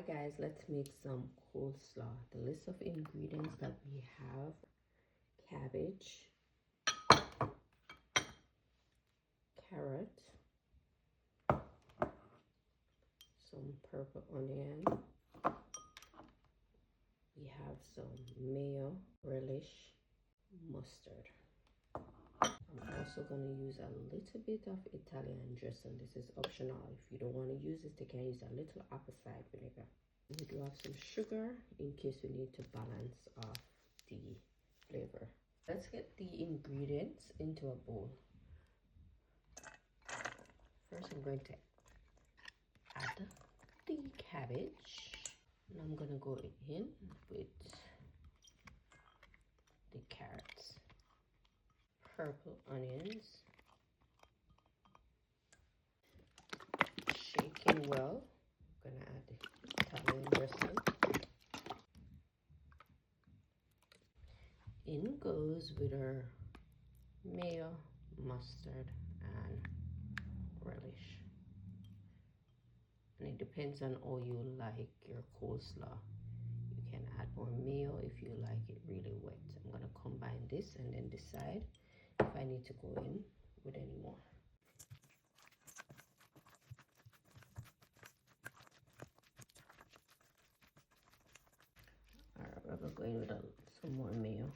guys, let's make some coleslaw. The list of ingredients that we have: cabbage, carrot, some purple onion, we have some mayo, relish, mustard. I'm also going to use a little bit of Italian dressing. This is optional. If you don't want to use it, you can use a little apple cider vinegar. We do have some sugar in case we need to balance off the flavor. Let's get the ingredients into a bowl. First, I'm going to add the cabbage. And I'm going to go in with the carrots, purple onions, shaking well. I'm going to add the Italian dressing. In goes with our mayo, mustard, and relish. And it depends on how you like your coleslaw. You can add more mayo if you like it really wet. I'm going to combine this and then decide if I need to go in with any more. Alright, we're going with some more mayo.